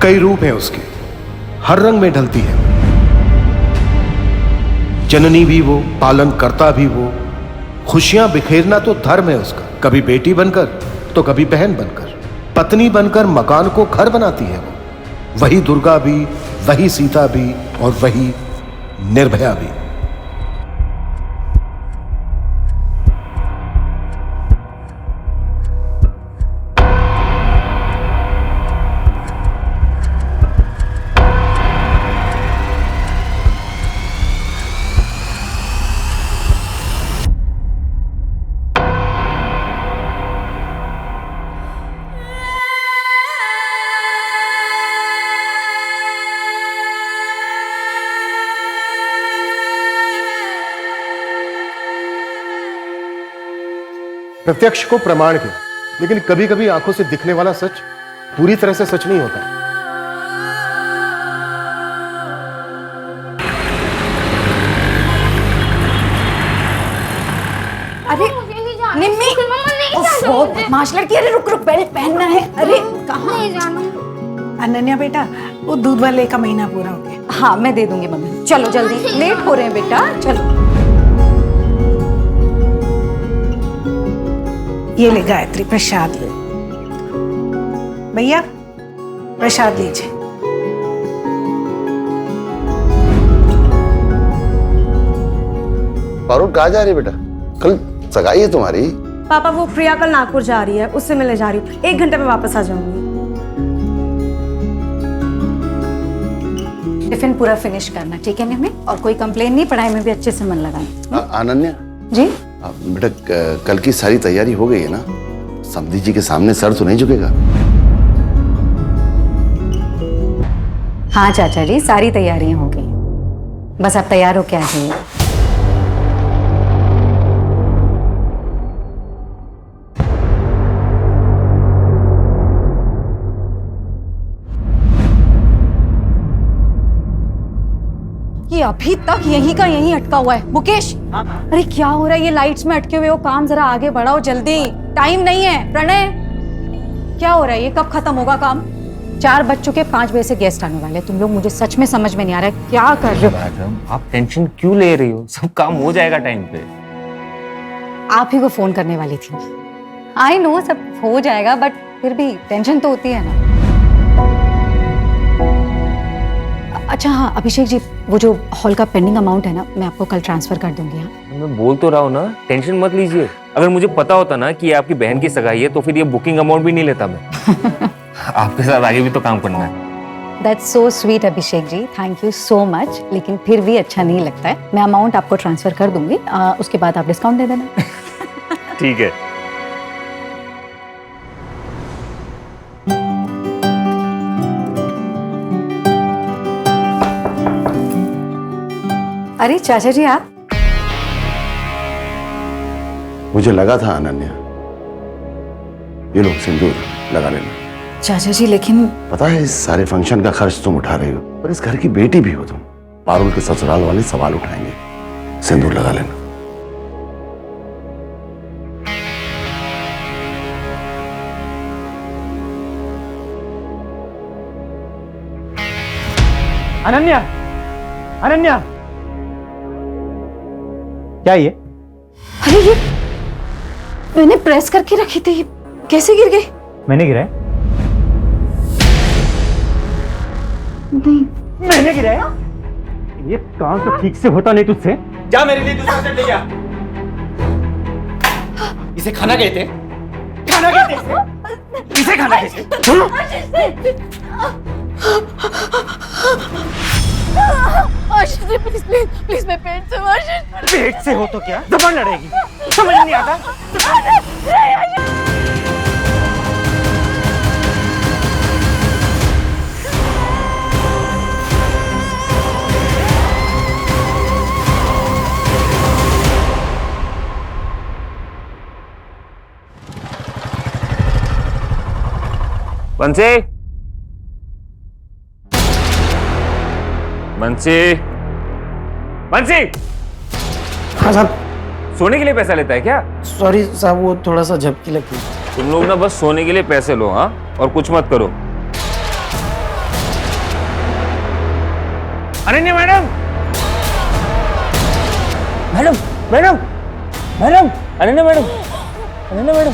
कई रूप हैं उसके, हर रंग में ढलती है। जननी भी वो, पालन करता भी वो, खुशियां बिखेरना तो धर्म है उसका। कभी बेटी बनकर तो कभी बहन बनकर, पत्नी बनकर मकान को घर बनाती है वो। वही दुर्गा भी, वही सीता भी और वही निर्भया भी। प्रत्यक्ष को प्रमाण के, लेकिन कभी कभी आंखों से दिखने वाला सच पूरी तरह से सच नहीं होता। अरे निम्मी, बदमाश लड़की, अरे रुक रुक, बेल्ट पहनना है। अरे कहाँ नहीं जाना। अनन्या बेटा, वो दूध वाले का महीना पूरा हो गया। हाँ मैं दे दूंगी मम्मी, चलो जल्दी, लेट हो रहे हैं बेटा, चलो। ये ले गायत्री, प्रसाद ले। भैया प्रसाद लीजिए। पारुल कहाँ जा रही है बेटा? कल सगाई है तुम्हारी। पापा वो प्रिया कल नागपुर जा रही है, उससे मिलने जा रही हूँ। 1 घंटे में वापस आ जाऊंगी। टिफिन पूरा फिनिश करना, ठीक है निम्मी? और कोई कंप्लेन नहीं, पढ़ाई में भी अच्छे से मन लगाना। अनन्या जी बेटा, कल की सारी तैयारी हो गई है ना? समधी जी के सामने सर तो नहीं झुकेगा? हाँ चाचा जी, सारी तैयारियां हो गई, बस आप तैयार हो क्या है? ये अभी तक यहीं का यहीं अटका हुआ है। मुकेश, अरे क्या हो रहा है? ये लाइट्स में अटके हुए हो, काम जरा आगे बढ़ाओ जल्दी, टाइम नहीं है। प्रणय, क्या हो रहा है? ये कब खत्म होगा काम? 4 बज चुके, 5 बजे से गेस्ट आने वाले। तुम लोग, मुझे सच में समझ में नहीं आ रहा है क्या कर रहे हो। मैडम आप टेंशन क्यों ले रही हो? सब काम हो जाएगा टाइम पे। आप ही को फोन करने वाली थी। आई नो सब हो जाएगा, बट फिर भी टेंशन तो होती है ना। अच्छा हाँ अभिषेक जी, वो जो हॉल का पेंडिंग अमाउंट है ना, मैं आपको कल ट्रांसफर कर दूंगी। हाँ मैं बोल तो रहा हूँ ना, टेंशन मत लीजिए। अगर मुझे पता होता ना कि ये आपकी बहन की सगाई है तो फिर ये बुकिंग अमाउंट भी नहीं लेता मैं। आपके साथ आगे भी तो काम करना है। That's so sweet Abhishek ji, thank you so much. लेकिन फिर भी अच्छा नहीं लगता है। मैं अमाउंट आपको ट्रांसफर कर दूंगी, उसके बाद आप डिस्काउंट दे देना। ठीक है। अरे चाचा जी आप? मुझे लगा था अनन्या, ये लो सिंदूर लगा लेना। चाचा जी लेकिन पता है इस सारे फंक्शन का खर्च तुम उठा रही हो, पर इस घर की बेटी भी हो तुम। पारुल के ससुराल वाले सवाल उठाएंगे। सिंदूर लगा लेना। अनन्या, अनन्या, क्या ये? अरे ये मैंने प्रेस करके रखी थी, कैसे गिर गई? मैंने गिराया? नहीं। मैंने गिराया? ये काम तो ठीक से होता नहीं तुझसे। जा मेरे लिए दूसरा सेट ले आ। इसे खाना कहते हैं? खाना कहते हैं? इसे खाना कहते हैं? Ashish ji please please please, मैं पेट से हूँ। आशीष पेट से हो तो क्या जबान लड़ेगी? समझ नहीं आता? बंसी, बंसी, बंसी। हाँ साहब। सोने के लिए पैसा लेता है क्या? सॉरी साहब, वो थोड़ा सा झपकी लगती है। तुम लोग ना बस सोने के लिए पैसे लो, हाँ, और कुछ मत करो। Ananya madam, madam madam madam, Ananya madam, Ananya madam,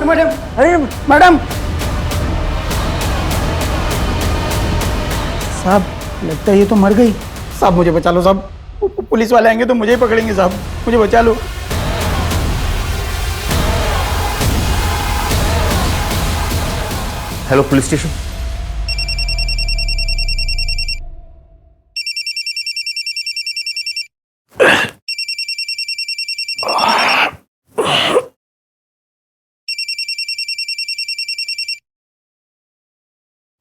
madam, अरे मैडम। साहब लगता है ये तो मर गई। साहब मुझे बचा लो साहब, पुलिस वाले आएंगे तो मुझे ही पकड़ेंगे साहब, मुझे बचा लो। Hello police station.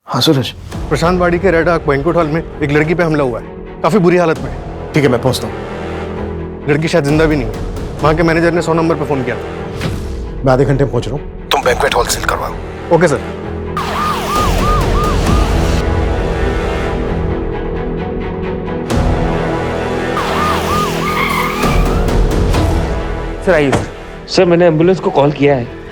हाँ सूरज, प्रशांत वाड़ी के रेड आर्क बैंक्वेट हॉल में एक लड़की पे हमला हुआ है, काफी बुरी हालत में है। ठीक है मैं पहुंचता हूँ। लड़की शायद जिंदा भी नहीं है। वहां के मैनेजर ने 100 नंबर पे फोन किया था। मैं आधे घंटे में पहुंच रहा हूँ, तुम बैंक्वेट हॉल सील करवाओ। Okay sir. सर आइए सर। सर मैंने एम्बुलेंस को कॉल किया है।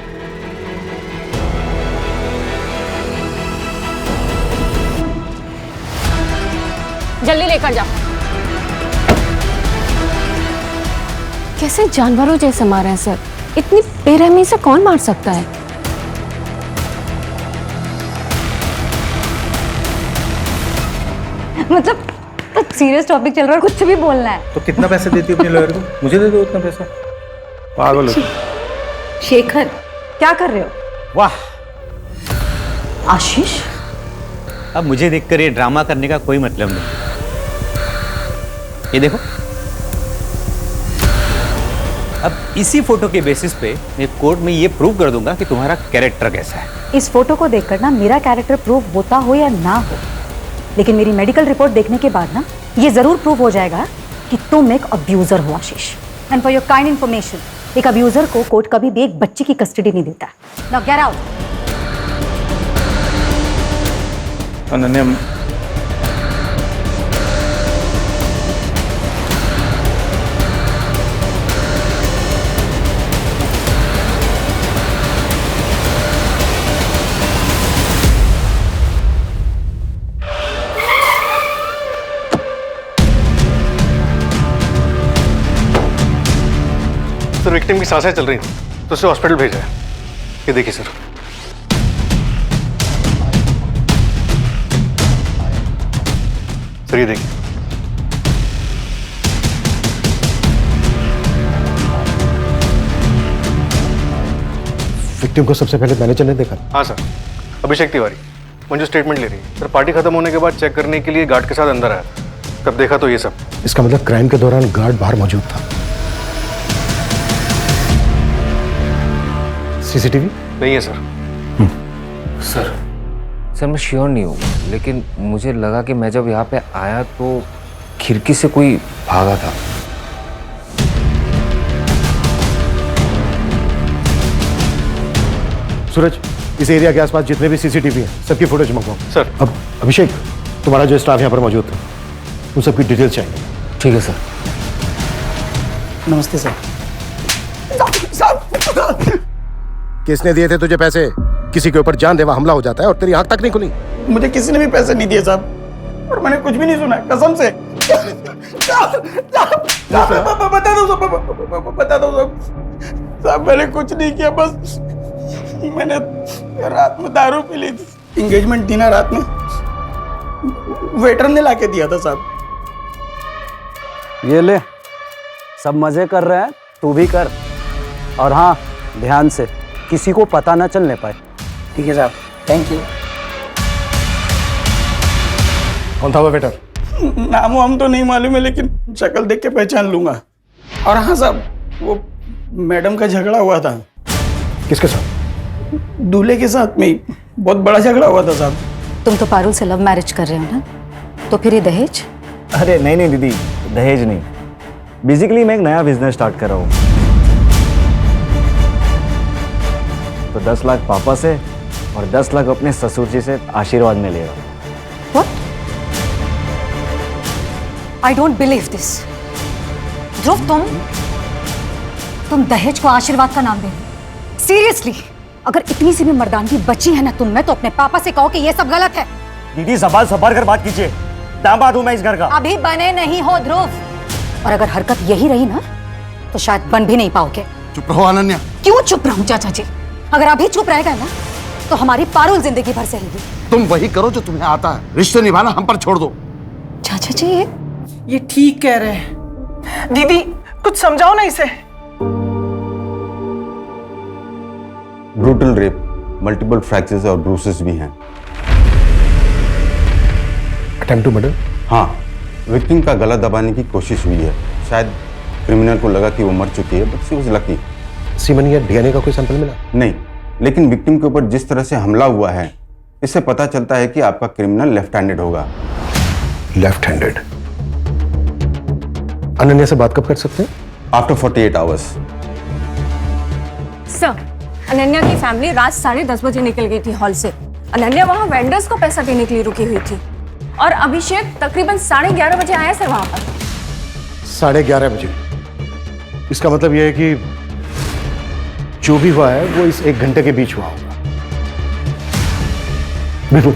जल्दी लेकर जाओ। कैसे जानवरों जैसे मारे हैं सर, इतनी बेरहमी से कौन मार सकता है? मतलब सीरियस टॉपिक चल रहा है, कुछ भी बोलना है। तो कितना पैसे देती हो अपने लॉयर को? मुझे दे दो उतना पैसा। पागल हो। शेखर क्या कर रहे हो? वाह, आशीष, अब मुझे देखकर ये ड्रामा करने का कोई मतलब नहीं। ये देखो, अब इसी फोटो के बेसिस पे मैं कोर्ट में ये प्रूव कर दूंगा कि तुम्हारा कैरेक्टर कैसा है। इस फोटो को देखकर ना मेरा कैरेक्टर प्रूव होता हो या ना हो, लेकिन मेरी मेडिकल रिपोर्ट देखने के बाद ना ये जरूर प्रूव हो जाएगा कि तुम एक अब्यूजर हो Ashish. And for your kind information, एक अब्यूजर को कोर्ट कभी भी एक बच्ची की कस्टडी नहीं देता। Now get out. Ananya, sir victim की सांसें चल रही थी तो उसे हॉस्पिटल भेजा है। ये देखिए सर। सर ये देखिए। विक्टिम को सबसे पहले मैनेजर ने देखा। हाँ सर, अभिषेक तिवारी। मंजू स्टेटमेंट ले रही है सर। पार्टी खत्म होने के बाद चेक करने के लिए गार्ड के साथ अंदर आया, तब देखा तो ये सब। इसका मतलब क्राइम के दौरान गार्ड बाहर मौजूद था। सीसीटीवी नहीं है सर। सर मैं श्योर नहीं हूँ, लेकिन मुझे लगा कि मैं जब यहाँ पे आया तो खिड़की से कोई भागा था। सूरज, इस एरिया के आसपास जितने भी सीसीटीवी हैं सबकी फुटेज मंगवाओ। सर। अब अभिषेक, तुम्हारा जो स्टाफ यहाँ पर मौजूद था उन सबकी डिटेल्स चाहिए। ठीक है सर। नमस्ते सर। किसने दिए थे तुझे पैसे? किसी के ऊपर जानलेवा हमला हो जाता है और तेरी आंख तक नहीं खुली। मुझे किसी ने भी पैसे नहीं दिए साहब, और मैंने कुछ भी नहीं सुना कसम से। बता दो साहब, मैंने कुछ नहीं किया, बस मैंने रात में दारू पी ली थी। एंगेजमेंट थी ना रात में, वेटर ने लाके दिया था साहब। ये ले, सब मजे कर रहे हैं, तू भी कर। और हाँ, ध्यान से, किसी को पता ना चलने पाए। ठीक है साहब, थैंक यू। कौन था वो वेटर? नाम हम तो नहीं मालूम है, लेकिन शक्ल देख के पहचान लूंगा। और हाँ साहब, वो मैडम का झगड़ा हुआ था। किसके साथ? दूल्हे के साथ में ही बहुत बड़ा झगड़ा हुआ था साहब। तुम तो पारुल से लव मैरिज कर रहे हो ना, तो फिर ये दहेज? अरे नहीं नहीं दीदी, दहेज नहीं। बेसिकली मैं एक नया बिजनेस स्टार्ट कर रहा हूँ, तो 10 लाख पापा से और 10 लाख अपने ससुर जी से आशीर्वाद में ले रहा हूँ। What? I don't believe this. ध्रुव, तुम दहेज को आशीर्वाद का नाम दे रहे हो? सीरियसली? अगर इतनी सी भी मर्दानगी बची है ना तुम में, तो अपने पापा से कहो कि ये सब गलत है। दीदी जबान संभाल कर बात कीजिए। दामाद हूं मैं इस घर का। अभी बने नहीं हो ध्रुव, और अगर हरकत यही रही ना तो शायद बन भी नहीं पाओगे। चुप रहो अनन्या। क्यों चुप रहूं चाचा जी? अगर अभी चुप रहेगा ना तो हमारी पारुल जिंदगी भर सहेगी। तुम वही करो जो तुम्हें आता है, रिश्ते निभाना हम पर छोड़ दो। चाचा जी ये ठीक कह रहे हैं। दीदी कुछ समझाओ ना इसे। ब्रूटल रेप, मल्टीपल फ्रैक्चर्स और ब्रूसेस भी हैं। Attempt to murder? हाँ, विक्टिम का गला दबाने की कोशिश हुई है। शायद क्रिमिनल को लगा कि वो मर चुकी है, but she was lucky. Semen या डीएनए का कोई सैंपल मिला? नहीं, लेकिन विक्टिम के ऊपर जिस तरह से हमला हुआ है, इससे पता चलता है कि आपका क्रिमिनल लेफ्ट हैंडेड होगा। Left handed? अनन्या से बात कब कर सकते हैं? After 48 hours. सर, अनन्या की फैमिली रात 10:30 बजे निकल गई थी हॉल से। अनन्या वहाँ वेंडर्स को पैसा देने के लिए रुकी हुई थी और अभिषेक तकरीबन 11:30 बजे आया सर वहाँ पर। 11:30 बजे? इसका मतलब यह है कि जो भी हुआ है वो इस 1 घंटे के बीच हुआ होगा। बिल्कुल,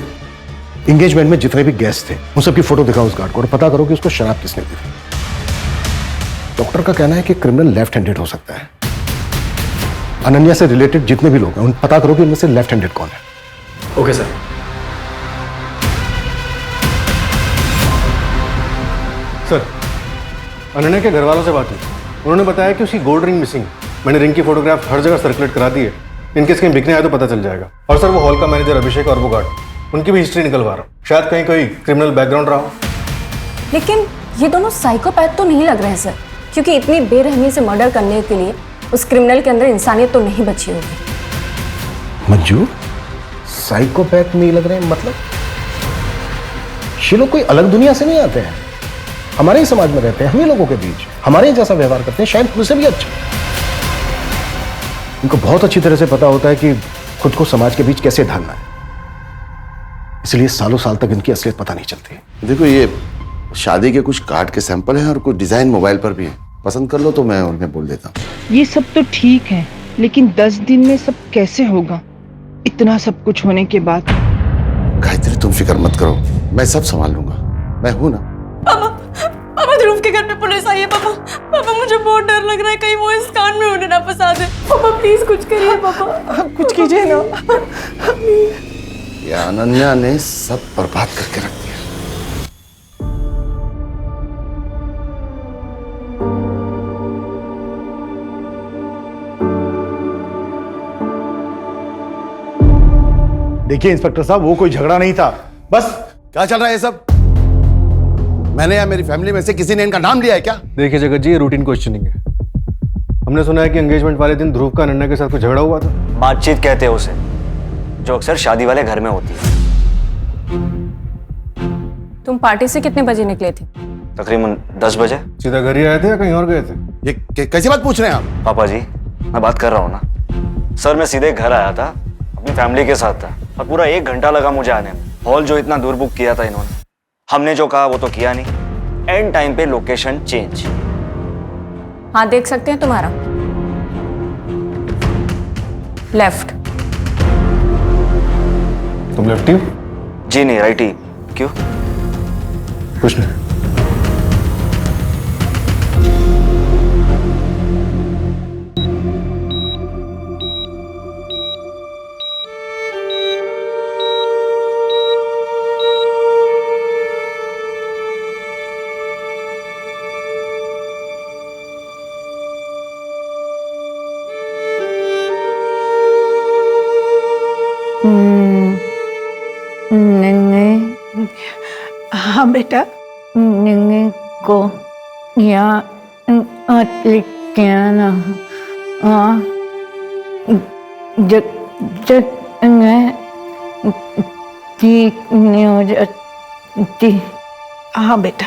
एंगेजमेंट में जितने भी गेस्ट थे उन सबकी फोटो दिखाओ उस गार्ड को और पता करो कि उसको शराब किसने दी थी। डॉक्टर का कहना है कि क्रिमिनल लेफ्ट हैंडेड हो सकता है। अनन्या से रिलेटेड जितने भी लोग हैं उन पता करो कि उनमें से लेफ्ट हैंडेड कौन है। Okay sir. सर, अनन्या के घर वालों से बात हुई, उन्होंने बताया कि उसकी गोल्ड रिंग मिसिंग है। मैंने रिंग की फोटोग्राफ हर जगह सर्कुलेट करा दी है, इनकेस कहीं बिकने आए तो पता चल जाएगा। और सर वो हॉल का मैनेजर अभिषेक और वो गार्ड, उनकी भी हिस्ट्री निकलवा रहा हूँ, शायद कहीं कोई क्रिमिनल बैकग्राउंड रहा हो। लेकिन ये दोनों साइकोपैथ तो नहीं लग रहे हैं सर, क्योंकि इतनी बेरहमी से मर्डर करने के लिए उस क्रिमिनल के अंदर इंसानियत तो नहीं बची होगी। मंजू, साइकोपैथ नहीं लग रहे हैं मतलब? ये लोग कोई अलग दुनिया से नहीं आते हैं, हमारे ही समाज में रहते हैं, हम ही लोगों के बीच हमारे ही जैसा व्यवहार करते हैं, शायद उनसे भी अच्छा। इनको बहुत अच्छी तरह से पता होता है कि खुद को समाज के बीच कैसे ढालना है, इसलिए सालों साल तक इनकी असलियत पता नहीं चलती। देखो, ये शादी के कुछ कार्ड के सैंपल हैं और कुछ डिजाइन मोबाइल पर भी हैं। पसंद कर लो तो मैं उन्हें बोल देता हूँ। ये सब तो ठीक है, लेकिन 10 दिन में सब कैसे होगा, इतना सब कुछ होने के बाद? गायत्री, तुम फिक्र मत करो, मैं सब संभाल लूंगा, मैं हूं ना। पापा ध्रुव के घर पे पुलिस आई है। पापा मुझे बहुत डर लग रहा है, कहीं वो इस कांड में उन्हें ना फंसा दे। पापा प्लीज कुछ करिए पापा। कुछ कीजिए ना। ये अनन्या ने सब बर्बाद करके रख दिया। देखिए इंस्पेक्टर साहब, वो कोई झगड़ा नहीं था, बस। क्या चल रहा है ये सब? मैंने या मेरी फैमिली में से किसी ने इनका नाम लिया है क्या? देखिए जगत जी, ये रूटीन क्वेश्चनिंग है। हमने सुना है कि एंगेजमेंट वाले दिन ध्रुव का अनन्या के साथ कुछ झगड़ा हुआ था। बातचीत कहते हैं उसे, जो अक्सर शादी वाले घर में होती है। तुम पार्टी से कितने बजे निकले थे? तकरीबन 10 बजे। सीधा घर ही आए थे या कहीं और गए थे? ये कैसी बात पूछ रहे हैं आप? पापा जी, मैं बात कर रहा हूँ ना सर। मैं सीधे घर आया था, अपनी फैमिली के साथ था, और पूरा 1 घंटा लगा मुझे आने में। हॉल जो इतना दूर बुक किया था इन्होंने, हमने जो कहा वो तो किया नहीं। एंड टाइम पे लोकेशन चेंज। हाँ देख सकते हैं तुम्हारा लेफ्ट। तुम लेफ्टी हो? जी नहीं, राइट ही। क्यों? कुछ नहीं। हाँ बेटा। को यहाँ लिखते हैं ना। हाँ, जब ठीक नहीं हो जाती। हाँ बेटा,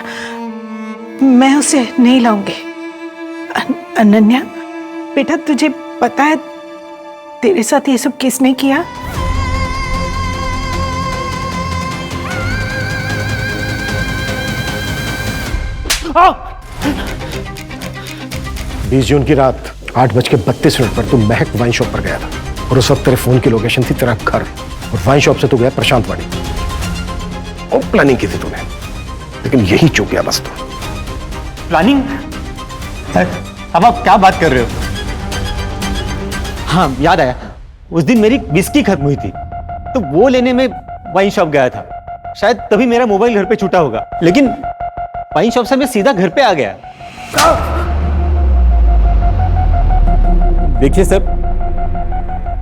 मैं उसे नहीं लाऊंगी। अनन्या बेटा, तुझे पता है तेरे साथ ये सब किसने किया? बीस जून की रात 8:32 पर तू महक वाइन शॉप पर गया था, और उस वक्त तेरे फोन की लोकेशन थी तेरा घर, और वाइन शॉप से तू गया प्रशांत वाड़ी। और प्लानिंग की थी तूने। लेकिन यही चूक गया बस तो। प्लानिंग? अब आप क्या बात कर रहे हो? हाँ याद आया, उस दिन मेरी विस्की खत्म हुई थी तो वो लेने में वाइन शॉप गया था। शायद तभी मेरा मोबाइल घर पे छूटा होगा, लेकिन वाइन शॉप से मैं सीधा घर पे आ गया। देखिए सर,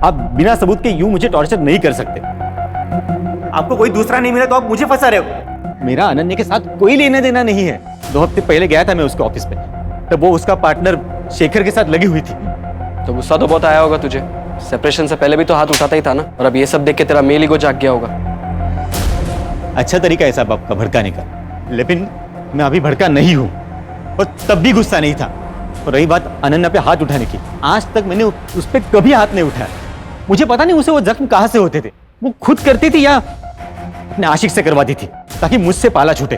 आप बिना सबूत के यूं मुझे टॉर्चर नहीं कर सकते। आपको कोई दूसरा नहीं मिला तो आप मुझे फंसा रहे हो। मेरा अनन्या के साथ कोई लेना देना नहीं है। 2 हफ्ते पहले गया था मैं उसके ऑफिस पे, तब वो उसका पार्टनर शेखर के साथ लगी हुई थी। तो गुस्सा तो बहुत आया होगा तुझे। सेपरेशन से पहले भी तो हाथ उठाता ही था ना, और अब ये सब देख के तेरा मेल ईगो जाग गया होगा। अच्छा तरीका है साहब आपका भड़काने का, लेकिन मैं अभी भड़का नहीं हूं और तब भी गुस्सा नहीं था। और रही बात अनन्या पे हाथ उठाने की, आज तक मैंने उस पर कभी हाथ नहीं उठाया। मुझे पता नहीं उसे वो जख्म कहां से होते थे, वो खुद करती थी या अपने आशिक से करवाती थी ताकि मुझसे पाला छूटे।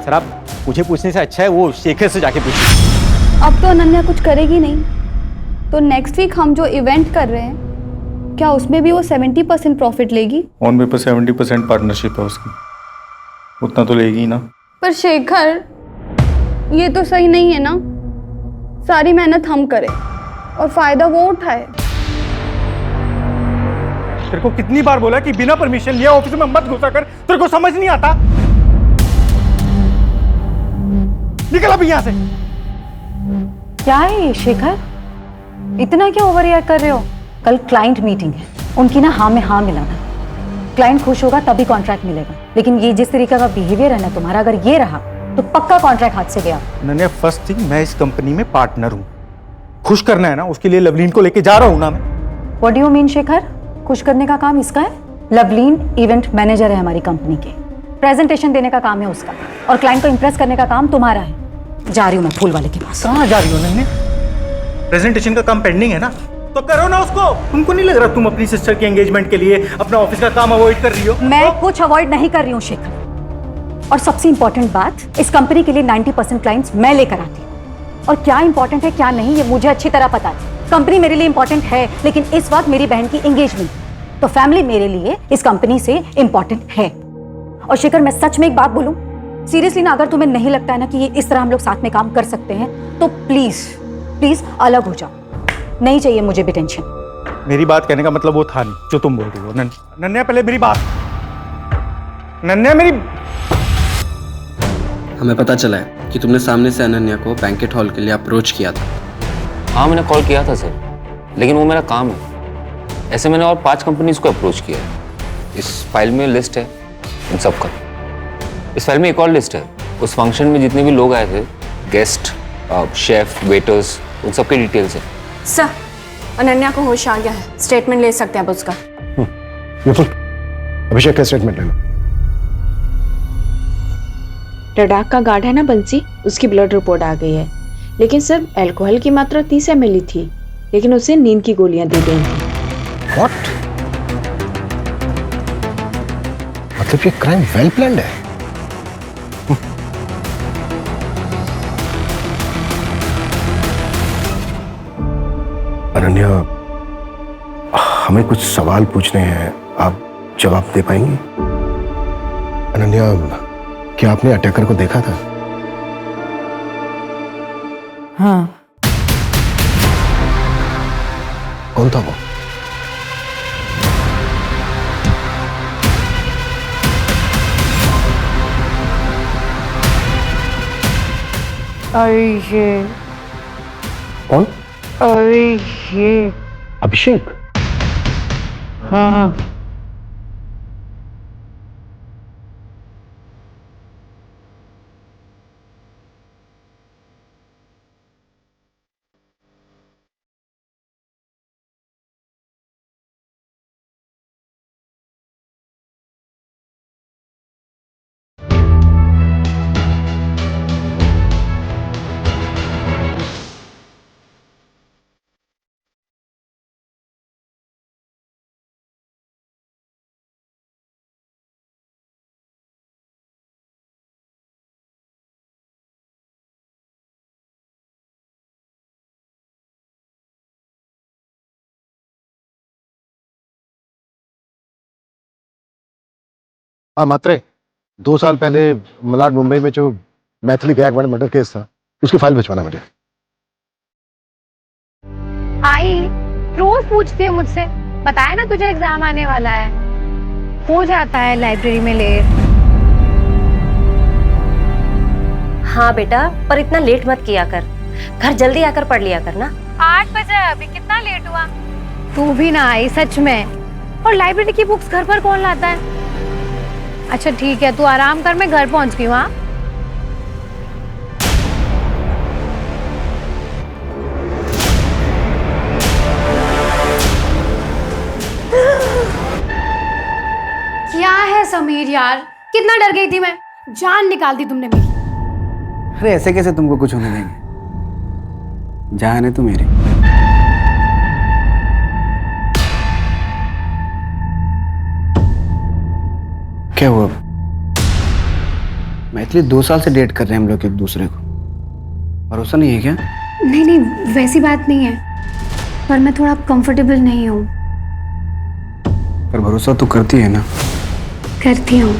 सर आप मुझे पूछने से अच्छा है वो शेखर से जाके पूछिए। अब तो अनन्या कुछ करेगी नहीं, तो नेक्स्ट वीक हम जो इवेंट कर रहे हैं, क्या उसमें भी वो 70% प्रॉफिट लेगी? ऑन पेपर 70% पार्टनरशिप है उसकी, उतना तो लेगी ही ना। पर शेखर, ये तो सही नहीं है ना। सारी मेहनत हम करें और फायदा वो उठाए। तेरे को कितनी बार बोला कि बिना परमिशन लिए ऑफिस में मत घुसा कर, तेरे को समझ नहीं आता? निकल अभी यहाँ से। क्या है ये शेखर, इतना क्या ओवर रिएक्ट कर रहे हो? कल क्लाइंट मीटिंग है, उनकी ना हाँ में हाँ मिलाना। क्लाइंट खुश होगा तभी कॉन्ट्रैक्ट मिलेगा, लेकिन ये जिस तरीके का बिहेवियर है ना तुम्हारा, अगर ये रहा तो पक्का कॉन्ट्रैक्ट हाथ से गया। नन्या, फर्स्ट थिंग, मैं इस कंपनी में पार्टनर हूँ। खुश करना है ना, उसके लिए लवलीन को लेके जा रहा हूँ ना मैं। What do you mean Shekhar? खुश करने का काम इसका है? लवलीन इवेंट मैनेजर है हमारी कंपनी के, प्रेजेंटेशन देने का काम है उसका, और क्लाइंट को इंप्रेस करने का काम तुम्हारा है। जा रही हूँ मैं फूल वाले के पास। कहाँ जा रही हो नन्या? प्रेजेंटेशन का काम पेंडिंग है ना, तो करो ना उसको। तुमको नहीं लग रहा तुम अपनी सिस्टर के एंगेजमेंट के लिए अपना ऑफिस का काम अवॉइड कर रही हो? मैं कुछ अवॉइड नहीं कर रही हूँ शेखर, और सबसे इंपॉर्टेंट बात, इस कंपनी के लिए 90% क्लाइंट्स मैं लेकर आती हूँ, और क्या इंपॉर्टेंट है क्या नहीं ये मुझे अच्छी तरह पता है। कंपनी मेरे लिए इंपॉर्टेंट है, लेकिन इस वक्त मेरी बहन की एंगेजमेंट, तो फैमिली मेरे लिए इस कंपनी से इंपॉर्टेंट है। और शेखर, मैं सच में एक बात बोलूं, सीरियसली ना, अगर तुम्हें नहीं लगता है ना कि ये इस तरह हम लोग साथ में काम कर सकते हैं, तो प्लीज प्लीज अलग हो जाओ। नहीं चाहिए मुझे भी टेंशन। मेरी बात कहने का मतलब वो था नहीं जो तुम बोल रही हो। नन्या, पहले मेरी बात। नन्या, मेरी। हमें पता चला है कि तुमने सामने से अनन्या को बैंकेट हॉल के लिए अप्रोच किया था। हाँ मैंने कॉल किया था सर, लेकिन वो मेरा काम है। ऐसे मैंने और 5 कंपनीज को अप्रोच किया है। इस फाइल में लिस्ट है उन सबका। इस फाइल में एक और लिस्ट है, उस फंक्शन में जितने भी लोग आए थे, गेस्ट, शेफ, वेटर्स, उन सबके डिटेल्स है। सर, अनन्या को होश आ गया है, स्टेटमेंट ले सकते हैं अब उसका। विपुल, अभिषेक का स्टेटमेंट ले लो। लद्दाख का गार्ड है ना बंसी, उसकी ब्लड रिपोर्ट आ गई है, लेकिन सर अल्कोहल की मात्रा 30 ml थी, लेकिन उसे नींद की गोलियां दी गई थी। What? मतलब ये क्राइम वेल प्लान्ड है। अनन्या, हमें कुछ सवाल पूछने हैं, आप जवाब दे पाएंगी? अनन्या, क्या आपने अटैकर को देखा था? हाँ। कौन था वो? अभिषेक। कौन? अभिषेक। अभिषेक? हाँ। हाँ मात्रे, 2 साल पहले मलाड मुंबई में जो मैथिली गायकवाड़ मर्डर केस था, उसकी फाइल भिजवाना मुझे। आई रोज पूछती है मुझसे, बताया ना तुझे एग्जाम आने वाला है, हो जाता है लाइब्रेरी में लेट। हाँ बेटा, पर इतना लेट मत किया कर, घर जल्दी आकर पढ़ लिया कर ना। 8 बजे अभी कितना लेट हुआ। तू भी ना आई सच में। और लाइब्रेरी की बुक्स घर पर कौन लाता है? अच्छा ठीक है, तू आराम कर, मैं घर पहुंच गई हूँ। हाँ क्या है समीर यार, कितना डर गई थी मैं, जान निकाल दी तुमने मेरी। अरे ऐसे कैसे तुमको कुछ होने देंगे, जान है तू मेरी। क्या हुआ? मैथिली 2 साल से डेट कर रहे हैं हम लोग एक दूसरे को, भरोसा नहीं है क्या? नहीं नहीं वैसी बात नहीं है, पर मैं थोड़ा कंफर्टेबल नहीं हूँ। पर भरोसा तो करती है ना? करती हूँ।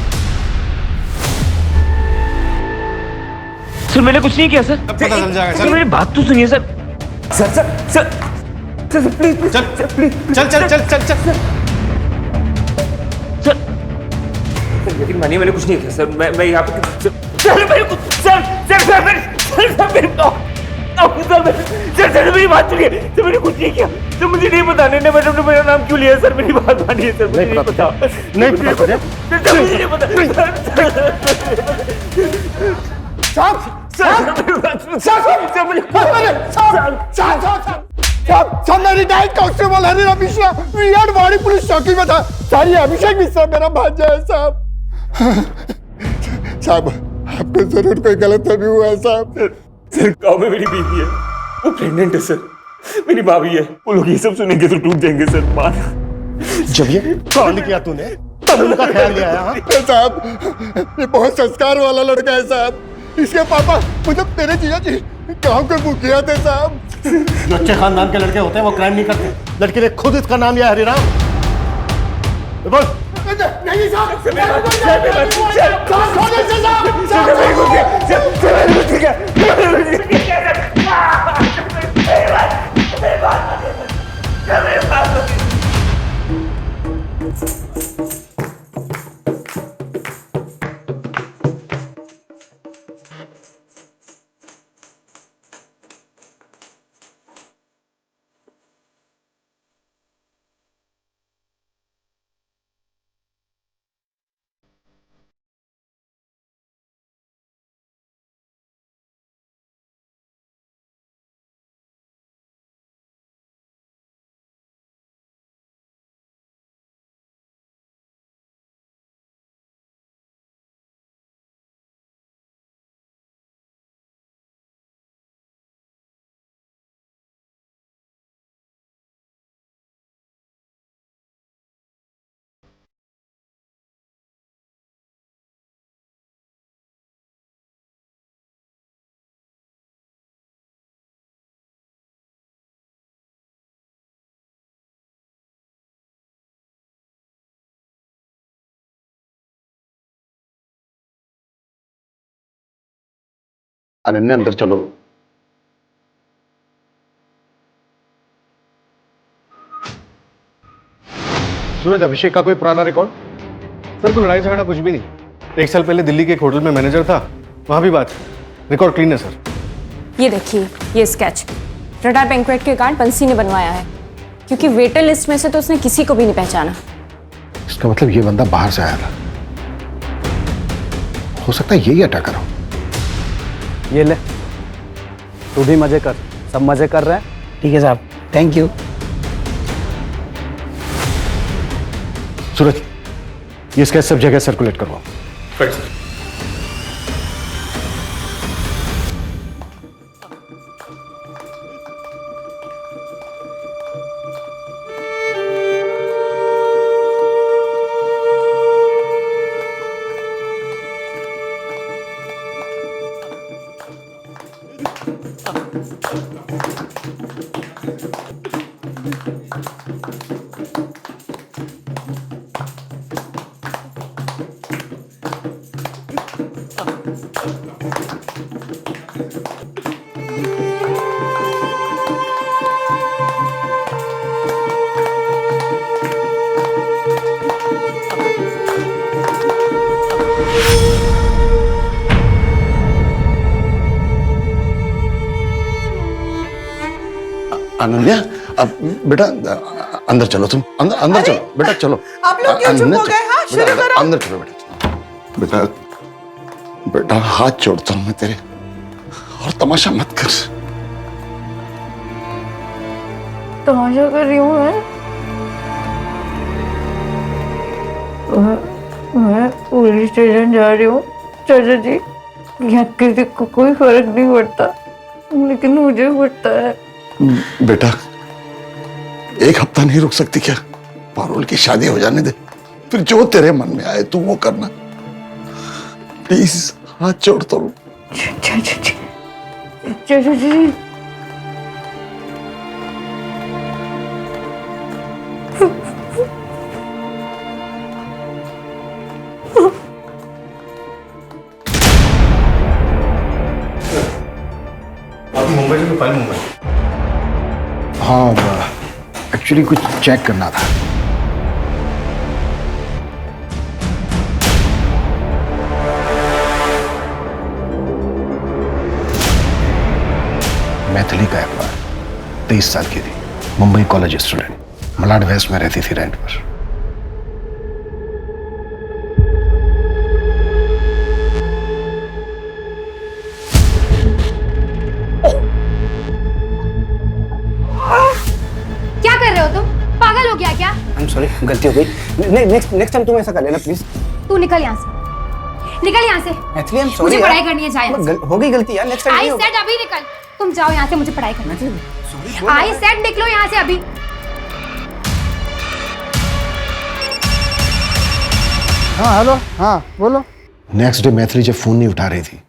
सर मैंने कुछ नहीं किया सर। पता चल जाएगा सर मेरी बात तो सुनिए sir. Sir sir sir sir please चल प्लीज चल चल चल चल चल सर यकीन मानिए मैंने कुछ नहीं किया सर। मैं यहाँ पे सर मेरे को सर मेरी बात सुनिए सर, मैंने कुछ नहीं किया सर, मुझे नहीं पता ने मैडम ने मेरा नाम क्यों लिया सर, मेरी बात मानिए सर, मुझे नहीं पता नहीं पता सर, मुझे नहीं पता मेरी diet constable Hariram Mishra VR वाड़ी पुलिस चौकी में था। सारी अभिषेक मिश्रा मेरा भांजा है साहब। साहब आपको जरूर कोई गलतफहमी हुआ है साहब। सर गाँव में मेरी बीवी है, वो प्रेग्नेंट है सर, मेरी भाभी है, वो लोग ये सब सुनेंगे तो टूट जाएंगे सर। मान जब ये कौन किया तूने तब उनका ख्याल नहीं आया? साहब ये बहुत संस्कार वाला लड़का है साहब, इसके पापा मतलब तेरे जीजा जी गाँव के मुखिया थे साहब। जो अच्छे खानदान के लड़के होते हैं वो क्राइम नहीं करते, लड़के ने खुद इसका नाम लिया हरिराम। बोल नहीं अनन्या अंदर चलो। सूरज अभिषेक का कोई पुराना रिकॉर्ड? सर कोई लड़ाई झगड़ा कुछ भी नहीं। 1 साल पहले दिल्ली के एक होटल में मैनेजर था, वहां भी बात। रिकॉर्ड क्लीन है सर। ये देखिए ये स्केच रडार बैंक्वेट के कार्ड बंसी ने बनवाया है, क्योंकि वेटर लिस्ट में से तो उसने किसी को भी नहीं पहचाना। इसका मतलब ये बंदा बाहर से आया था, हो सकता है यही अटैकर हो। ये ले, तू भी मजे कर, सब मजे कर रहे हैं। ठीक है साहब, थैंक यू। सूरज ये स्केच सब जगह सर्कुलेट करवाओ। अनन्या, अब बेटा अंदर चलो, तुम अंदर अंदर चलो बेटा, चलो। आप लोग क्यों चुप हो गए? हाँ, शुरू करो। अंदर चलो बेटा। बेटा हाथ जोड़ता हूं मैं तेरे, और तमाशा मत कर। तमाशा कर रही हूँ मैं पुलिस स्टेशन जा रही हूँ चाचा जी। यहाँ किसी को कोई फर्क नहीं पड़ता, लेकिन मुझे पड़ता है। बेटा एक हफ्ता नहीं रुक सकती क्या? पारुल की शादी हो जाने दे, फिर जो तेरे मन में आए तू वो करना। प्लीज हाथ जोड़ता हूँ। चाचा जी आपकी मुंबई से फाइल मंगवाई? हाँ, एक्चुअली कुछ चेक करना था। मैथिली का एम्प्लॉय, 23 साल की थी, Mumbai college student, Malad west में रहती थी रेंट पर। क्या कर रहे हो तुम? पागल हो गया क्या? आई एम सॉरी, गलती हो गई। नेक्स्ट टाइम तुम ऐसा कर लेना प्लीज। तू निकल यहाँ से, निकल यहाँ से। मैथिली आई एम सॉरी, मुझे पढ़ाई करनी है, जा यहाँ से। हो गई गलती यार, नेक्स्ट टाइम आई नहीं होगा। सेड अभी निकल, तुम जाओ यहाँ से, मुझे पढ़ाई करनी है। आई सेड निकलो यहाँ से अभी। हाँ हेलो, हाँ बोलो। नेक्स्ट डे मैथिली जब फोन नहीं उठा रही थी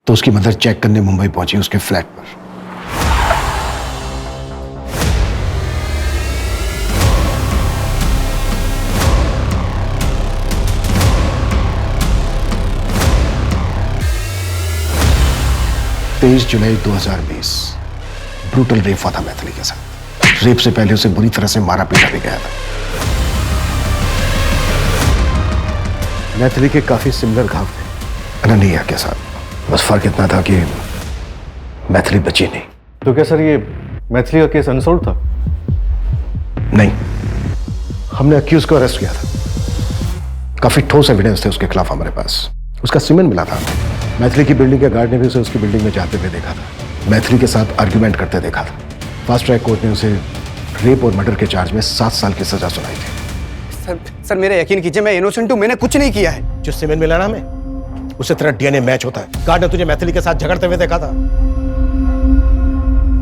तो उसकी मदर चेक करने मुंबई पहुंची उसके फ्लैट पर। 23 जुलाई 2020 ब्रूटल रेप हुआ था मैथिली के साथ। रेप से पहले उसे बुरी तरह से मारा पीटा भी गया था। मैथिली के काफी सिमिलर घाव थे अनन्या के साथ, बस फर्क इतना था कि मैथिली बची नहीं। तो क्या सर ये मैथिली का केस अनसॉल्व था? नहीं, हमने अक्यूज को अरेस्ट किया था। काफी ठोस एविडेंस थे उसके खिलाफ हमारे पास। उसका सीमेन मिला था। मैथिली की बिल्डिंग के गार्ड ने भी उसे उसकी बिल्डिंग में जाते हुए देखा था, मैथिली के साथ आर्ग्यूमेंट करते देखा था। फास्ट ट्रैक कोर्ट ने उसे रेप और मर्डर के चार्ज में 7 साल की सजा सुनाई थी। सर मेरा यकीन कीजिए, मैं इनोसेंट हूं, मैंने कुछ नहीं किया है। जो सीमेन मिला ना हमें, उससे तेरा डीएनए मैच होता है। गार्ड ने तुझे मैथिली के साथ झगड़ते हुए देखा था।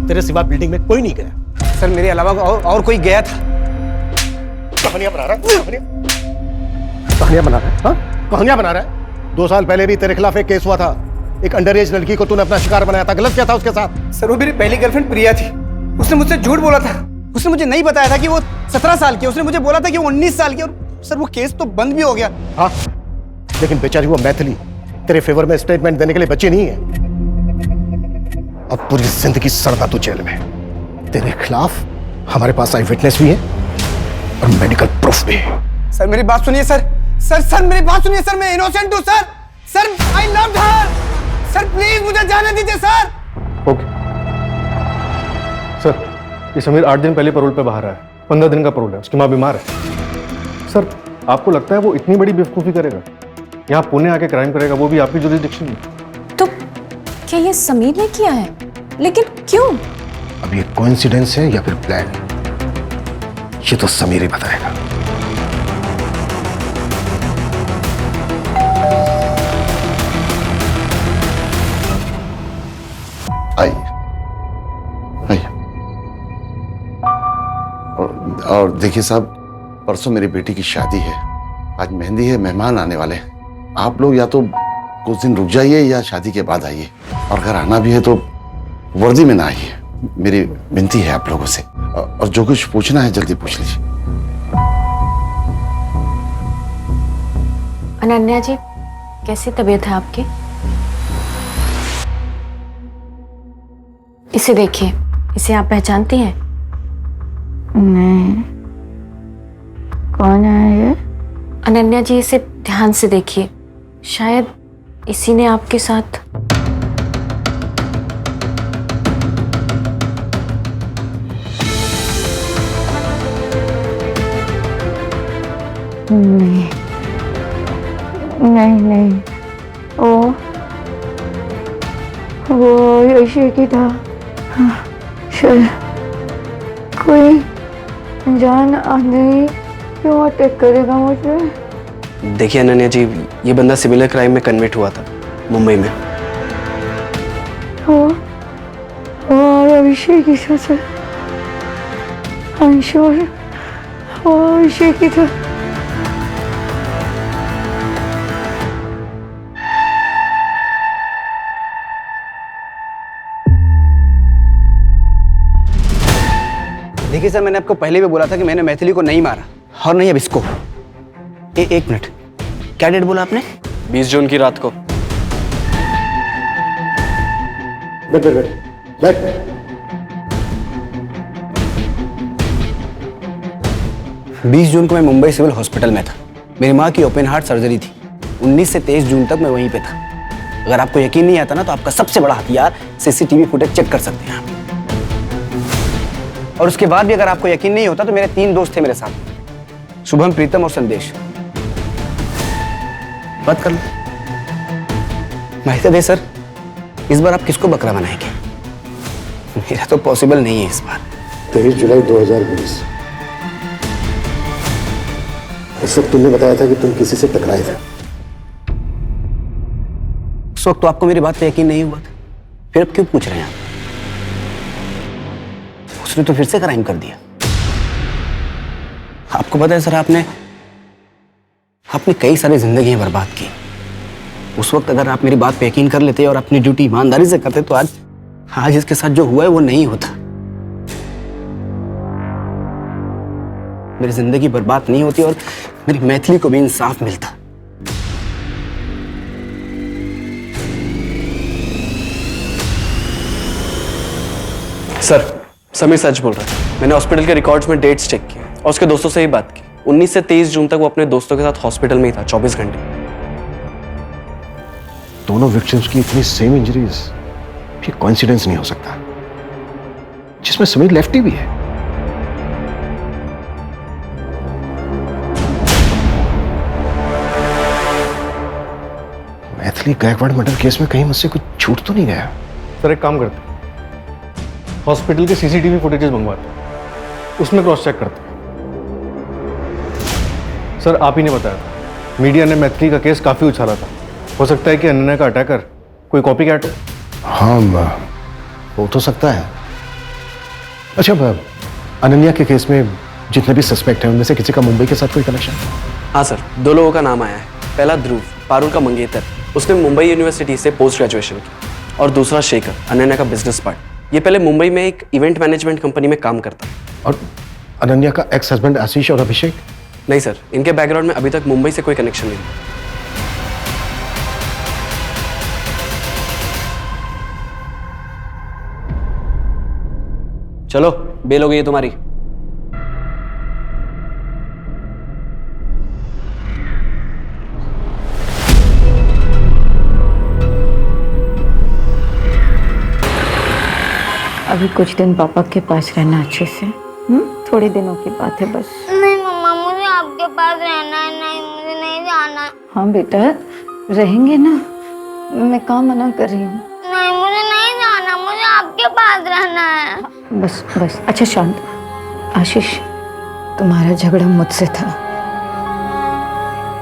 तेरे सिवा बिल्डिंग में कोई नहीं गया। सर मेरे अलावा और कोई गया था। कहानियां बना रहा है, कहानियां बना रहा है, हाँ? कहानियां बना रहा है। 2 साल पहले भी तेरे खिलाफ एक केस हुआ था। एक अंडर एज लड़की को तूने अपना शिकार बनाया था। गलत क्या था उसके साथ? सर वो मेरी पहली गर्लफ्रेंड प्रिया थी। उसने मुझसे झूठ बोला था। उसने मुझे नहीं बताया था कि वो 17 साल की। उसने मुझे बोला था कि वो 19 साल की। और सर वो केस तो बंद भी हो गया। हाँ, लेकिन बेचारी वो मैथिली तेरे फेवर में स्टेटमेंट देने के लिए बची नहीं है। अब पूरी जिंदगी सड़ता तू जेल में। तेरे खिलाफ हमारे पास आई विटनेस भी है और मेडिकल प्रूफ भी है। सर मेरी बात सुनिए सर। सर मेरी बात सुनिए सर, मैं इनोसेंट हूं sir. Sir I loved her. Sir please मुझे जाने दीजिए सर। ओके सर, ये समीर 8 दिन पहले पैरोल पे बाहर आया। 15 दिन का पैरोल है, उसकी माँ बीमार है। सर आपको लगता है वो इतनी बड़ी बेवकूफ़ी करेगा? यहाँ पुणे आके क्राइम करेगा, वो भी आपकी जुरिसडिक्शन में? तो क्या ये समीर ने किया है? लेकिन क्यों? अब ये कोइंसिडेंस है या फिर प्लान, ये तो समीर ही बताएगा। आइए और देखिए साहब, परसों मेरी बेटी की शादी है। आज मेहंदी है, मेहमान आने वाले हैं। आप लोग या तो कुछ दिन रुक जाइए या शादी के बाद आइए, और अगर आना भी है तो वर्दी में ना आइए। मेरी विनती है आप लोगों से। और जो कुछ पूछना है जल्दी पूछ लीजिए। अनन्या जी, कैसी तबीयत है आपकी? इसे देखिए, इसे आप पहचानती हैं? नहीं, कौन है ये? अनन्या जी, इसे ध्यान से देखिए, शायद इसी ने आपके साथ। नहीं नहीं नहीं, वो यशी की था। शायद कोई अनजान आदमी क्यों अटैक करेगा मुझे। देखिए अनन्या जी, ये बंदा सिमिलर क्राइम में कन्विक्ट हुआ था मुंबई में। और अभिषेक की साथ I'm sure वो अभिषेक की था। देखिए सर, मैंने आपको पहले भी बोला था कि मैंने मैथिली को नहीं मारा, और नहीं अब इसको। एक मिनट, क्या डेट बोला आपने? 20 जून की रात को। बैठ बैठ बैठ बैठ। 20 जून को मैं मुंबई सिविल हॉस्पिटल में था। मेरी माँ की ओपन हार्ट सर्जरी थी। 19 से 23 जून तक मैं वहीं पे था। अगर आपको यकीन नहीं आता ना, तो आपका सबसे बड़ा हथियार सीसीटीवी फुटेज चेक कर सकते हैं आप। और उसके बाद भी अगर आपको यकीन नहीं होता, तो मेरे 3 दोस्त थे मेरे साथ, शुभम, प्रीतम और संदेश। बात कर लो। माहिता दे सर, इस बार आप किसको बकरा बनाएंगे? मेरा तो पॉसिबल नहीं है इस बार। 23 जुलाई 2020। इस वक्त तुमने बताया था कि तुम किसी से टकराए थे। उस वक्त तो आपको मेरी बात पे यकीन नहीं हुआ था, फिर अब क्यों पूछ रहे हैं आप? उसने तो फिर से क्राइम कर दिया। आपको पता है सर, आपने कई सारी जिंदगियां बर्बाद की। उस वक्त अगर आप मेरी बात पे यकीन कर लेते और अपनी ड्यूटी ईमानदारी से करते, तो आज इसके साथ जो हुआ है वो नहीं होता। मेरी जिंदगी बर्बाद नहीं होती और मेरी मैथिली को भी इंसाफ मिलता। सर, समीर सच बोल रहा है। मैंने हॉस्पिटल के रिकॉर्ड्स में डेट्स चेक किए और उसके दोस्तों से ही बात की। 19 से 23 जून तक वो अपने दोस्तों के साथ हॉस्पिटल में ही था, 24 घंटे। दोनों विक्टिम्स की इतनी सेम इंजरीज, ये कोइंसिडेंस नहीं हो सकता, जिसमें समीर लेफ्टी भी है। मैथिली गायकवाड़ मर्डर केस में कहीं मुझसे कुछ छूट तो नहीं गया? सर एक काम करते हैं, हॉस्पिटल के सीसीटीवी फुटेजेस मंगवाते हैं, उसमें क्रॉस चेक करते हैं। सर आप ही ने बताया था, मीडिया ने मैथिली का केस काफी उछाला था। हो सकता है कि अनन्या का अटैकर कोई कॉपी कैट हो। हाँ, हो तो सकता है। अच्छा, अनन्या के केस में जितने भी सस्पेक्ट हैं, उनमें से किसी का मुंबई के साथ कोई कनेक्शन? हाँ सर, 2 लोगों का नाम आया है। पहला ध्रुव, पारुल का मंगेतर, उसने मुंबई यूनिवर्सिटी से पोस्ट ग्रेजुएशन की। और दूसरा शेखर, अनन्या का बिजनेस पार्टनर। ये पहले मुंबई में एक इवेंट मैनेजमेंट कंपनी में काम करता। और अनन्या का एक्स हस्बैंड आशीष और अभिषेक? नहीं सर, इनके बैकग्राउंड में अभी तक मुंबई से कोई कनेक्शन नहीं। चलो, बेल हो गई है तुम्हारी। अभी कुछ दिन पापा के पास रहना अच्छे से। थोड़े दिनों की बात है बस। नहीं मम्मा, मुझे आपके पास रहना है। नहीं, मुझे नहीं जाना। हाँ बेटा, रहेंगे ना, मैं कहाँ मना कर रही हूँ। नहीं, मुझे नहीं जाना, मुझे आपके पास रहना है। बस बस, अच्छा शांत। आशीष, तुम्हारा झगड़ा मुझसे था,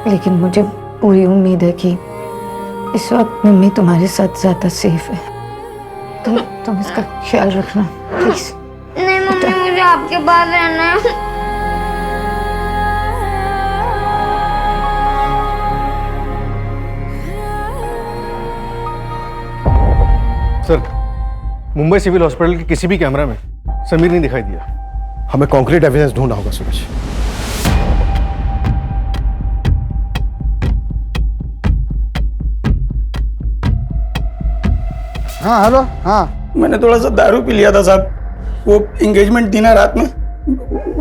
लेकिन मुझे पूरी उम्मीद है कि इस वक्त मम्मी तुम्हारे साथ ज्यादा सेफ है, तो तुम इसका ख्याल रखना प्लीज। नहीं मम्मी, मुझे आपके पास रहना है। सर, मुंबई सिविल हॉस्पिटल के किसी भी कैमरा में समीर नहीं दिखाई दिया। हमें कॉन्क्रीट एविडेंस ढूंढना होगा सूरज। हाँ हेलो। हाँ, मैंने थोड़ा सा दारू पी लिया था साहब। वो एंगेजमेंट थी ना रात में,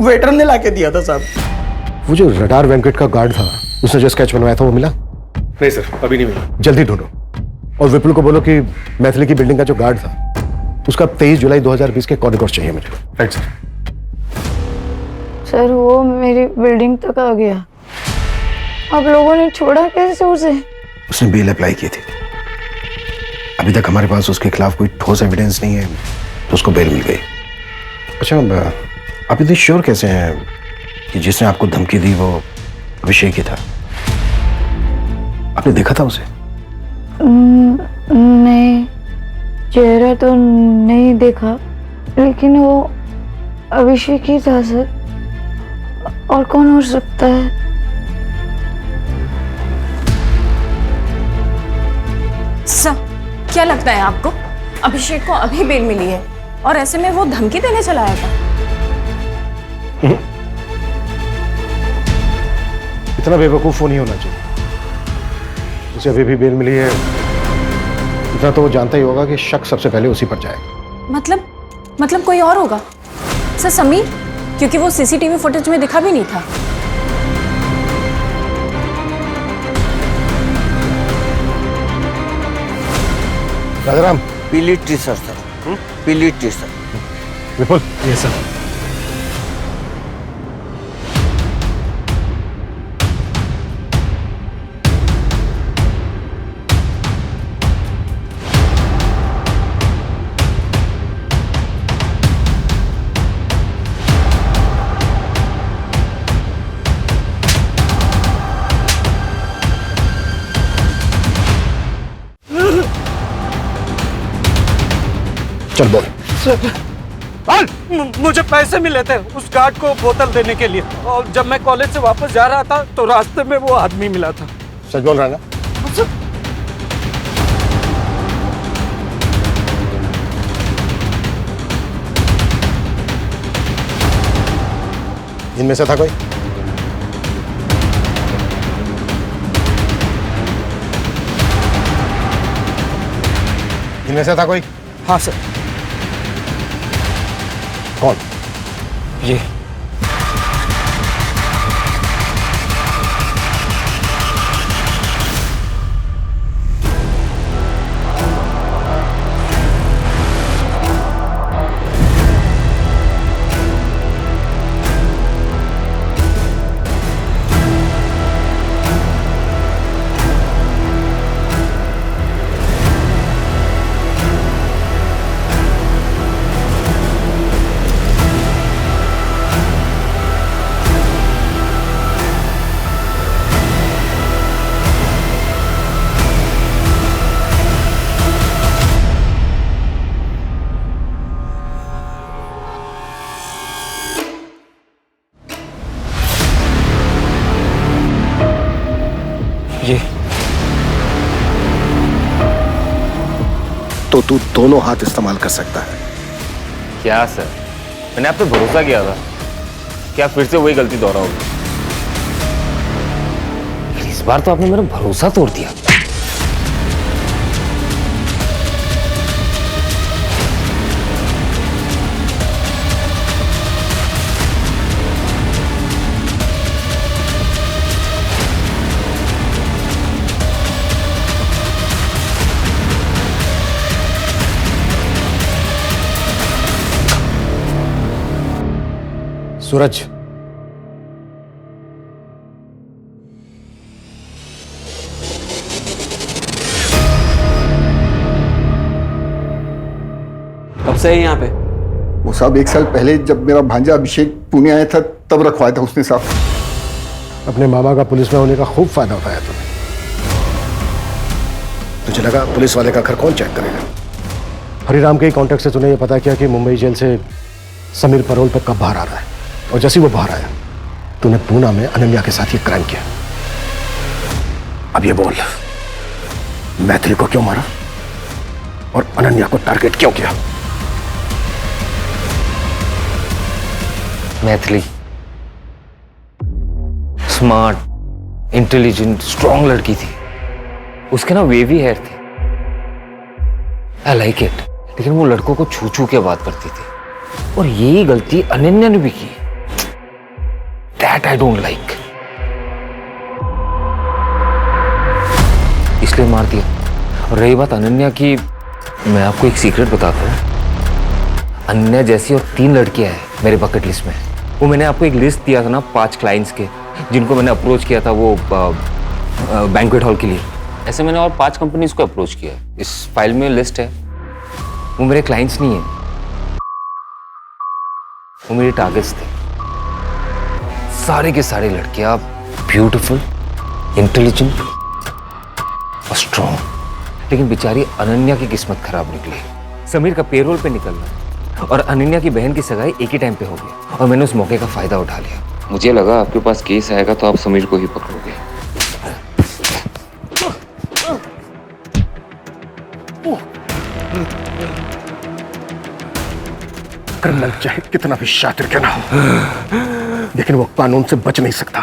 वेटर ने लाके दिया था साहब। वो जो रडार वेंकट का गार्ड था, उसने जो स्केच बनवाया था, वो मिला? नहीं सर, अभी नहीं मिला। जल्दी ढूंढो और विपुल को बोलो कि मैथिली की बिल्डिंग का जो गार्ड था, उसका 23 जुलाई 2020 के कॉरिडोर चाहिए मुझे। Right sir. सर, वो मेरी बिल्डिंग तक आ गया। आप लोगों ने छोड़ा कैसे उसे? उसने बेल अप्लाई की थी। अभी तक हमारे पास उसके खिलाफ कोई ठोस एविडेंस नहीं है, तो उसको बेल मिल गई। अच्छा, आप इतनी श्योर कैसे हैं कि जिसने आपको धमकी दी वो अभिषेक ही था? आपने देखा था उसे? नहीं, चेहरा तो नहीं देखा, लेकिन वो अभिषेक ही था सर। और कौन हो सकता है? सर, क्या लगता है आपको अभिषेक को अभी बेल मिली है और ऐसे में वो धमकी देने चला आएगा? इतना बेवकूफ वो नहीं होना चाहिए। उसे अभी भी बेल मिली है, इतना तो वो जानता ही होगा कि शक सबसे पहले उसी पर जाएगा। मतलब कोई और होगा सर? समीर, क्योंकि वो सीसीटीवी फुटेज में दिखा भी नहीं था। राजाराम, पीली टी शर्ट सर, पीली टी शर्ट। विपुल, ये सर। चल बोल। मुझे पैसे मिले थे उस गार्ड को बोतल देने के लिए, और जब मैं कॉलेज से वापस जा रहा था तो रास्ते में वो आदमी मिला था। सच बोल रहा है ना? इनमें से था कोई? इनमें से था कोई? हाँ सर। कौन? ये तो तू दोनों हाथ इस्तेमाल कर सकता है। क्या सर, मैंने आप पे भरोसा किया था, क्या फिर से वही गलती दोहराओगे? इस बार तो आपने मेरा भरोसा तोड़ दिया। सूरज, कब से है यहाँ पे? वो साहब 1 साल पहले जब मेरा भांजा अभिषेक पुणे आया था तब रखवाया था उसने साहब। अपने मामा का पुलिस में होने का खूब फायदा उठाया तुम्हें। तुझे लगा पुलिस वाले का घर कौन चेक करेगा? हरिराम के कॉन्टेक्ट से तूने ये पता किया कि मुंबई जेल से समीर पैरोल पे कब बाहर आ रहा है, और जैसे वो बाहर आया तूने पूना में अनन्या के साथ ये क्राइम किया। अब ये बोल, मैथिली को क्यों मारा और अनन्या को टारगेट क्यों किया? मैथिली स्मार्ट, इंटेलिजेंट, स्ट्रॉन्ग लड़की थी। उसके ना वेवी हेयर थे, आई लाइक इट। लेकिन वो लड़कों को छू छू के बात करती थी, और यही गलती अनन्या ने भी की। दैट आई डोंट लाइक, इसलिए मार दिया। और रही बात अनन्या की, मैं आपको एक सीक्रेट बताता हूँ। अनन्या जैसी और 3 लड़कियां हैं मेरे बकेट लिस्ट में। वो मैंने आपको एक लिस्ट दिया था ना 5 क्लाइंट्स के, जिनको मैंने अप्रोच किया था वो बैंक्वेट हॉल के लिए। ऐसे मैंने और 5 कंपनीज को अप्रोच किया है। इस फाइल में लिस्ट है। वो मेरे क्लाइंट्स नहीं है, वो मेरे टारगेट्स थे। सारे के सारे लड़कियां ब्यूटीफुल, इंटेलिजेंट और स्ट्रॉन्ग। लेकिन बेचारी अनन्या की किस्मत खराब निकली। समीर का पेरोल पे निकलना और अनन्या की बहन की सगाई एक ही टाइम पे हो गई और मैंने उस मौके का फायदा उठा लिया। मुझे लगा आपके पास केस आएगा तो आप समीर को ही पकड़ोगे। कर्नल चाहे कितना भी शातिर क्यों ना हो, लेकिन वो कानून से बच नहीं सकता।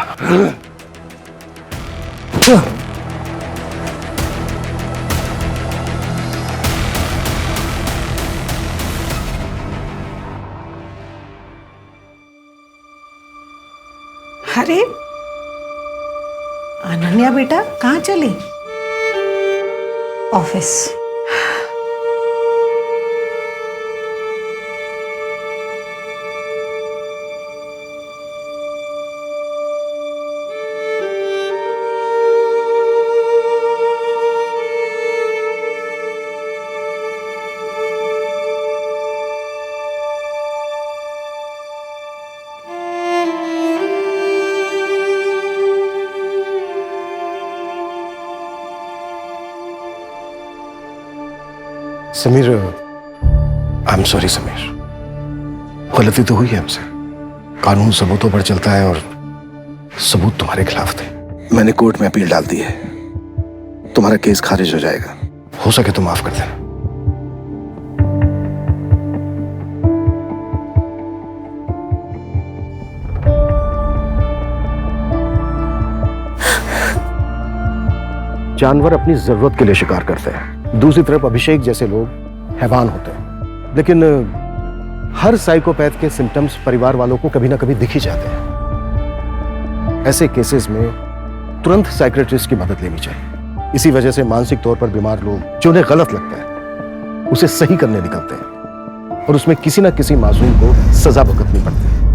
अरे अनन्या बेटा कहाँ चली? Office. Sameer, I am sorry Sameer, गलती तो हुई है हमसे। कानून सबूतों पर चलता है और सबूत तुम्हारे खिलाफ थे। मैंने कोर्ट में अपील डाल दी है, तुम्हारा केस खारिज हो जाएगा। हो सके तो माफ कर देना। जानवर अपनी जरूरत के लिए शिकार करते हैं, दूसरी तरफ अभिषेक जैसे लोग हैवान होते हैं। लेकिन हर साइकोपैथ के सिम्टम्स परिवार वालों को कभी ना कभी दिख ही जाते हैं। ऐसे केसेस में तुरंत साइकियाट्रिस्ट की मदद लेनी चाहिए। इसी वजह से मानसिक तौर पर बीमार लोग जो उन्हें गलत लगता है उसे सही करने निकलते हैं और उसमें किसी ना किसी मासूम को सजा भुगतनी पड़ती है।